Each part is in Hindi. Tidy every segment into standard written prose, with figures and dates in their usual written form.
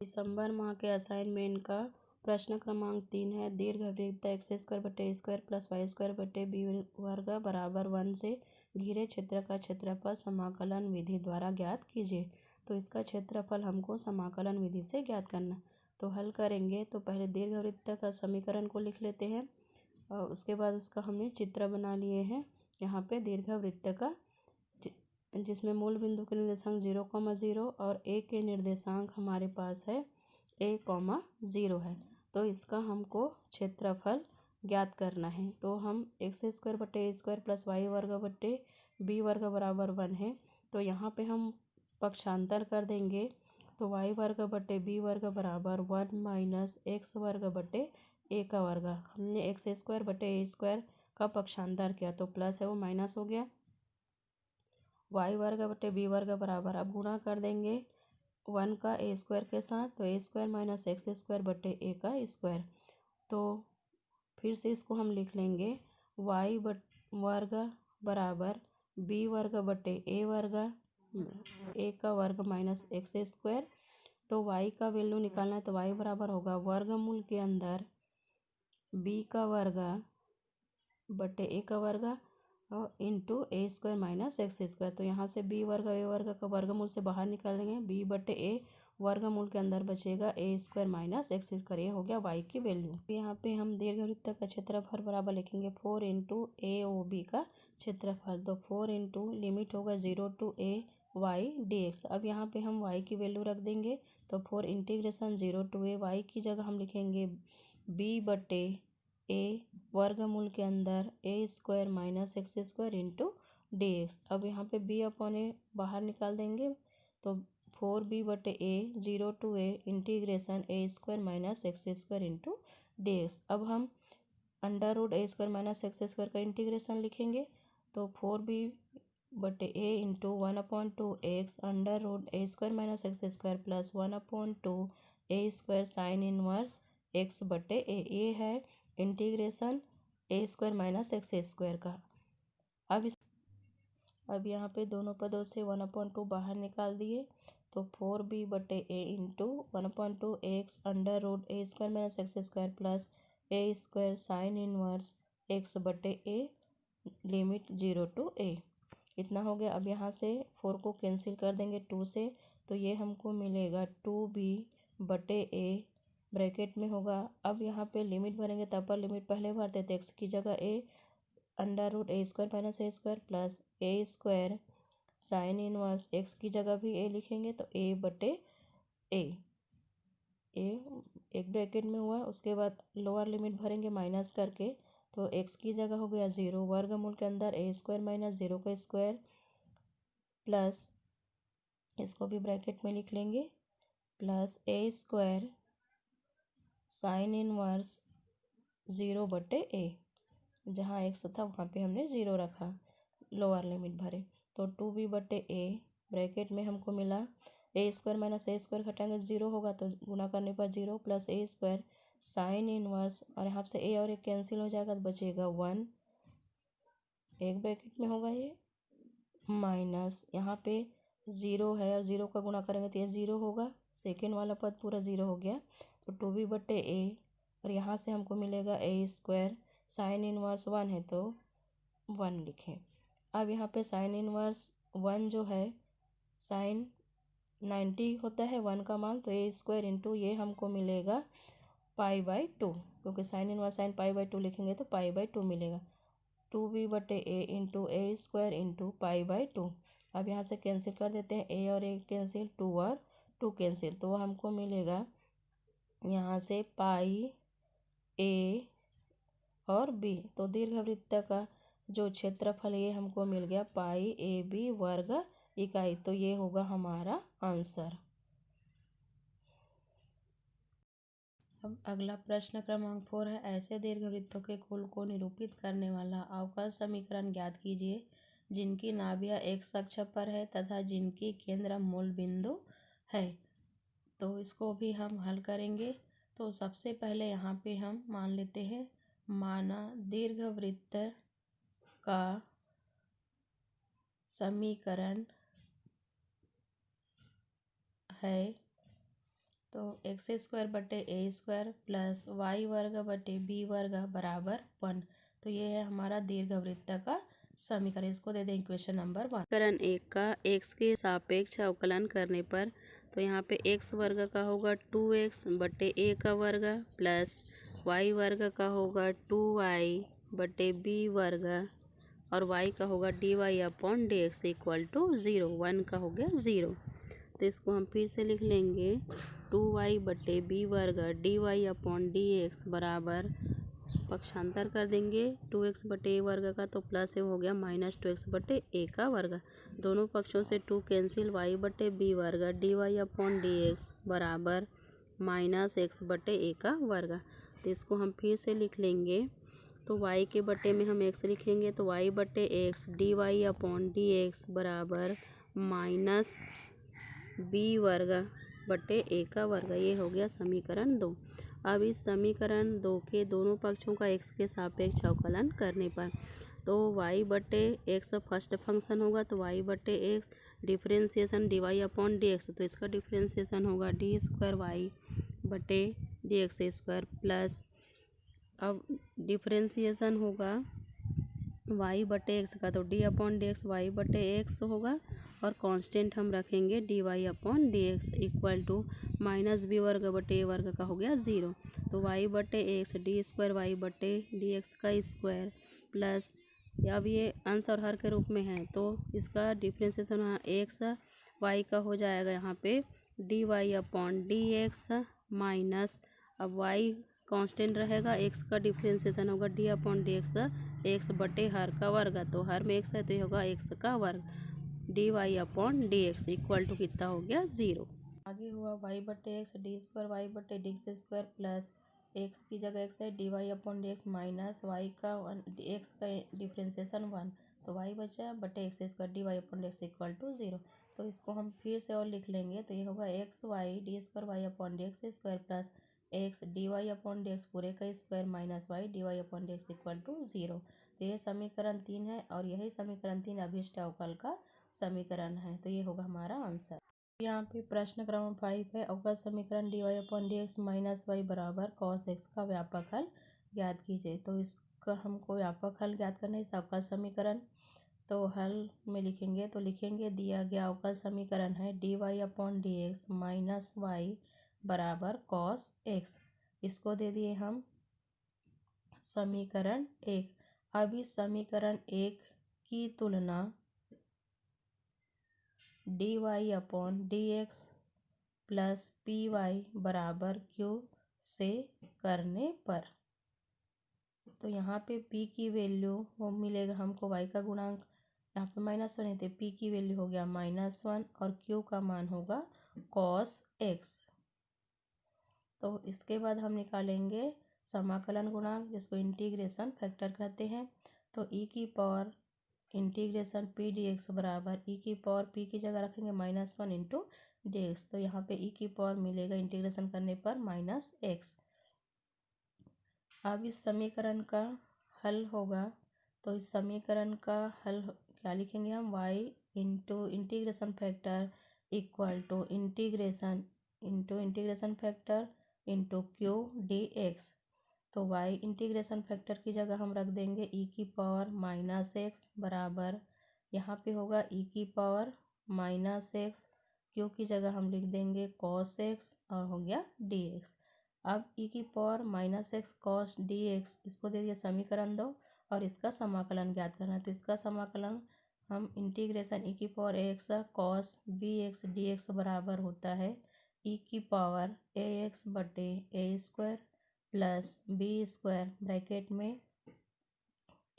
दिसंबर माह के असाइनमेंट का प्रश्न क्रमांक 3 है। दीर्घवृत्त x² प्लस y² बी वर्ग बराबर 1 से घिरे क्षेत्र का क्षेत्रफल समाकलन विधि द्वारा ज्ञात कीजिए। तो इसका क्षेत्रफल हमको समाकलन विधि से ज्ञात करना। तो हल करेंगे तो पहले दीर्घवृत्त का समीकरण को लिख लेते हैं और उसके बाद उसका हमने चित्र बना लिए हैं। यहाँ पे दीर्घवृत्त का जिसमें मूल बिंदु के निर्देशांक 0,0 और a के निर्देशांक हमारे पास है a,0 है। तो इसका हमको क्षेत्रफल ज्ञात करना है। तो हम x² प्लस y वर्ग बटे b वर्ग बराबर 1 है। तो यहाँ पे हम पक्षांतर कर देंगे तो y वर्ग बटे b वर्ग बराबर 1 माइनस x वर्ग बटे a का वर्ग। हमने x² बटे a² का पक्षांतर किया तो प्लस है वो माइनस हो गया। y वर्ग बटे b वर्ग बराबर, अब गुणा कर देंगे 1 का a² के साथ तो a² माइनस x² बटे a का स्क्वायर। तो फिर से इसको हम लिख लेंगे y वर्ग बराबर b वर्ग बटे a वर्ग a का वर्ग माइनस x²। तो y का वैल्यू निकालना है तो y बराबर होगा वर्गमूल के अंदर b का वर्ग बटे a का वर्ग और इंटू a² माइनस x²। तो यहाँ से b वर्ग a वर्ग का वर्गमूल से बाहर निकालेंगे b बटे a वर्गमूल के अंदर बचेगा a² माइनस x²। ये हो गया y की वैल्यू। यहाँ पे हम दीर्घवृत्त का क्षेत्रफल बराबर लिखेंगे 4 इंटू AOB का क्षेत्रफल। तो 4 इंटू लिमिट होगा 0 टू a y dx। अब यहाँ पे हम y की वैल्यू रख देंगे तो 4 इंटीग्रेशन 0 टू a y की जगह हम लिखेंगे b बटे a वर्गमूल के अंदर a² minus x² into dx। अब यहाँ पे b अपॉन a बाहर निकाल देंगे तो 4b बटे a 0 to a integration a² minus x² into dx। अब हम under root a² minus x² का इंटीग्रेशन लिखेंगे तो 4b बटे a into 1/2x under root a² minus x² plus 1/2 a² sine inverse x बटे a। ये है इंटीग्रेशन a² माइनस x² का। अब यहाँ पे दोनों पदों से 1/2 बाहर निकाल दिए तो 4b बटे a into 1/2x under root a² minus x² plus a² sine inverse x बटे a लिमिट 0 टू a। इतना हो गया। अब यहाँ से 4 को कैंसिल कर देंगे 2 से तो ये हमको मिलेगा 2b बटे a ब्रैकेट में होगा। अब यहाँ पे लिमिट भरेंगे तो अपर लिमिट पहले भरते थे x की जगह a under root a² minus a² plus a² sine inverse x की जगह भी a लिखेंगे तो a बटे a एक ब्रैकेट में हुआ। उसके बाद लोअर लिमिट भरेंगे माइनस करके तो x की जगह हो गया 0 वर्गमूल के अंदर a² माइनस 0 का स्क्वायर प्लस इसको भी ब्रैकेट में लिख लेंगे प्लस a² साइन इनवर्स 0 बटे a। जहाँ x था वहाँ पे हमने 0 रखा, लोअर लिमिट भरे तो 2b बटे a ब्रैकेट में हमको मिला a² माइनस a² घटाएंगे 0 होगा तो गुना करने पर 0 प्लस a² साइन इनवर्स और यहाँ से a और a कैंसिल हो जाएगा तो बचेगा 1 एक ब्रैकेट में होगा ये माइनस यहाँ पे 0 है और 0 का गुणा करेंगे तो ये 0 होगा। सेकेंड वाला पद पूरा 0 हो गया तो 2b बटे a और यहाँ से हमको मिलेगा a² साइन इनवर्स 1 है तो 1 लिखें। अब यहाँ पे साइन इनवर्स 1 जो है साइन 90 होता है 1 का मान तो a² इंटू ये हमको मिलेगा π/2 क्योंकि साइन इनवर्स साइन π/2 लिखेंगे तो π/2 मिलेगा। 2b बटे a इंटू a² इंटू π/2। अब यहाँ से कैंसिल कर देते हैं a और a कैंसिल 2 और 2 कैंसिल तो हमको मिलेगा यहाँ से पाई a और b। तो दीर्घवृत्त का जो क्षेत्रफल ये हमको मिल गया पाई ab वर्ग इकाई। तो ये होगा हमारा आंसर। अब अगला प्रश्न क्रमांक 4 है। ऐसे दीर्घवृत्तों के कुल को निरूपित करने वाला अवकल समीकरण ज्ञात कीजिए जिनकी नाभियाँ x अक्ष पर है तथा जिनकी केंद्र मूल बिंदु है। तो इसको भी हम हल करेंगे। तो सबसे पहले यहाँ पे हम मान लेते हैं माना दीर्घवृत्त का समीकरण है तो एक्स स्क्वायर बटे ए स्क्वायर प्लस वाई वर्ग बटे बी वर्ग बराबर 1। तो ये है हमारा दीर्घवृत्त का समीकरण। इसको दे दें इक्वेशन नंबर 1। समीकरण 1 का एक्स के सापेक्ष अवकलन करने पर तो यहाँ पे एक्स वर्ग का होगा 2x बटे ए का वर्ग प्लस वाई वर्ग का होगा 2y बटे बी वर्ग और y का होगा dy upon d x equal to 0। 1 का हो गया 0। तो इसको हम फिर से लिख लेंगे 2y बटे बी वर्ग dy अपॉन डी एक्स बराबर, पक्षांतर कर देंगे 2x बटे ए वर्ग का तो प्लस ए हो गया माइनस 2x बटे ए का वर्ग। दोनों पक्षों से 2 कैंसिल, y बटे बी वर्ग dy अपॉन डी एक्स बराबर माइनस x बटे ए का वर्ग। तो इसको हम फिर से लिख लेंगे तो y के बटे में हम x लिखेंगे तो y बटे x dy upon d x बराबर माइनस बी वर्ग बटे ए का वर्ग। ये हो गया समीकरण 2। अब इस समीकरण 2 के दोनों पक्षों का x के सापेक्ष अवकलन करने पर तो y बटे x फर्स्ट फंक्शन होगा तो y बटे x differentiation dy upon d x, तो इसका डिफ्रेंसिएशन होगा डी स्क्वायर वाई बटे डी एक्स स्क्वायर प्लस, अब डिफ्रेंसिएशन होगा y बटे x का तो d upon d x y बटे एक्स होगा और कांस्टेंट हम रखेंगे dy upon d x equal to minus b वर्ग बटे ए वर्ग का हो गया 0। तो y बटे एक्स डी स्क्वायर वाई बटे डी एक्स का स्क्वायर प्लस, अब ये अंश और हर के रूप में है तो इसका डिफ्रेंसिएशन एक्स वाई का हो जाएगा यहाँ पे d y upon d x minus, अब y कांस्टेंट रहेगा, x का डिफ्रेंसिएशन होगा डी अपॉन डी एक्स बटे हर का वर्ग, तो हर में x है तो ये होगा x का वर्ग d y upon d x equal to कितना हो गया 0। आगे हुआ y बटे एक्स डी स्क्वायर वाई बटे d x square plus x की जगह x है d y upon d x minus y का x का डिफ्रेंसिएशन 1 तो y बचा बटे x square d y upon d x equal to 0। तो इसको हम फिर से और लिख लेंगे तो ये होगा x y d square y upon d x square plus x d y upon d x पूरे का square minus y d y upon d x equal to 0। तो ये समीकरण 3 है और यही समीकरण 3 अभीष्ट अवकल का समीकरण है। तो ये होगा हमारा आंसर। यहाँ पे प्रश्न क्रमांक 5 है, अवकल समीकरण d y upon d x minus y बराबर कॉस एक्स का व्यापक हल ज्ञात कीजिए। तो इसका हमको व्यापक हल ज्ञात करना है इस अवकल समीकरण। तो हल में लिखेंगे तो लिखेंगे दिया गया अवकल समीकरण है d y upon d x minus y बराबर कॉस एक्स। इसको दे दिए हम समीकरण 1। अब इस समीकरण 1 की तुलना d y upon d x plus p y बराबर क्यू से करने पर तो यहाँ पे p की वैल्यू वो मिलेगा हमको y का गुणांक, यहाँ पे -1 है तो p की वैल्यू हो गया -1 और q का मान होगा cos x। तो इसके बाद हम निकालेंगे समाकलन गुणांक जिसको इंटीग्रेशन फैक्टर कहते हैं। तो e की power integration P D x बराबर e की पावर p की जगह रखेंगे -1 इंटू डी एक्स, तो यहाँ पे e की पावर मिलेगा इंटीग्रेशन करने पर -x। अब इस समीकरण का हल होगा तो इस समीकरण का हल क्या लिखेंगे हम y into integration factor equal to integration factor into q d x. तो y इंटीग्रेशन फैक्टर की जगह हम रख देंगे e की पावर -x बराबर, यहाँ पे होगा e की पावर -x, q की जगह हम लिख देंगे cos x और हो गया dx। अब e की पावर -x cos dx इसको दे दिया समीकरण 2 और इसका समाकलन ज्ञात करना है। तो इसका समाकलन हम इंटीग्रेशन e की power x cos bx dx बराबर होता है e की पावर ax बटे a square plus b square bracket में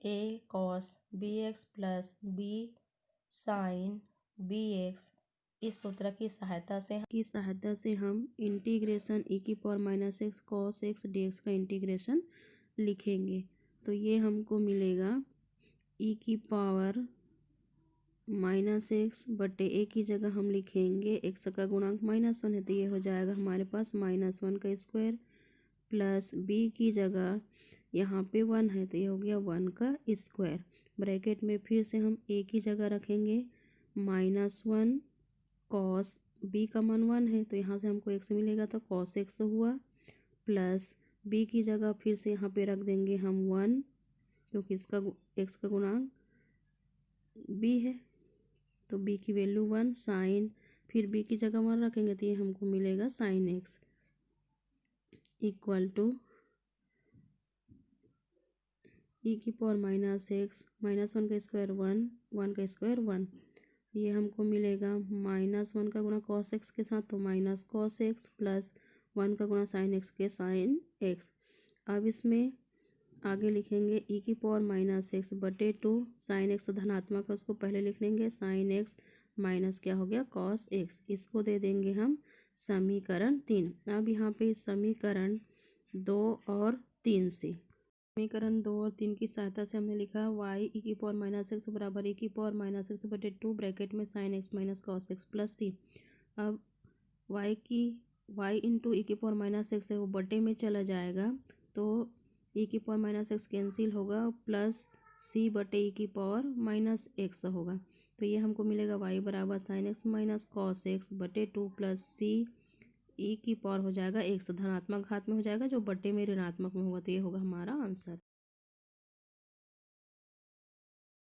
a cos bx plus b sine bx। इस सूत्र की सहायता से हम इंटीग्रेशन e की power -x cos x dx का इंटीग्रेशन लिखेंगे। तो ये हमको मिलेगा e की पावर -x बटे a की जगह हम लिखेंगे x का गुणांक -1 है तो ये हो जाएगा हमारे पास -1 का स्क्वायर प्लस b की जगह यहाँ पे 1 है तो ये हो गया 1 का स्क्वायर ब्रैकेट में फिर से हम a की जगह रखेंगे -1 cos बी का मान 1 है तो यहाँ से हमको x मिलेगा तो cos x हुआ, प्लस b की जगह फिर से यहाँ पे रख देंगे हम 1, क्योंकि इसका x का गुणांक b है तो b की वैल्यू 1, साइन फिर b की जगह 1 रखेंगे तो ये हमको मिलेगा sine x equal to e की पावर माइनस एक्स माइनस 1 का स्क्वायर 1, 1 का स्क्वायर 1, ये हमको मिलेगा माइनस 1 का गुणा कॉस एक्स के साथ तो माइनस कॉस एक्स, प्लस 1 का गुणा साइन एक्स के साइन एक्स। अब इसमें आगे लिखेंगे e की पावर माइनस एक्स बटे 2, साइन एक्स धनात्मक है उसको पहले लिख लेंगे, साइन एक्स माइनस क्या हो गया कॉस एक्स, इसको दे देंगे हम समीकरण 3। अब यहाँ पे समीकरण 2 और 3 से समीकरण 2 और 3 की सहायता से हमने लिखा y e की पावर माइनस एक्स बराबर e की पावर माइनस एक्स बटे 2 ब्रैकेट में sine x minus cos x plus 3। अब y इंटू ई की पावर माइनस एक्स है वो बटे में चला जाएगा तो e की पावर माइनस एक्स कैंसिल होगा, प्लस c बटे e की पावर माइनस एक्स होगा तो ये हमको मिलेगा y बराबर sine x minus cos x बटे 2 प्लस c e की पावर हो जाएगा एक्स धनात्मक घात में हो जाएगा जो बटे में ऋणात्मक में होगा तो ये होगा हमारा आंसर।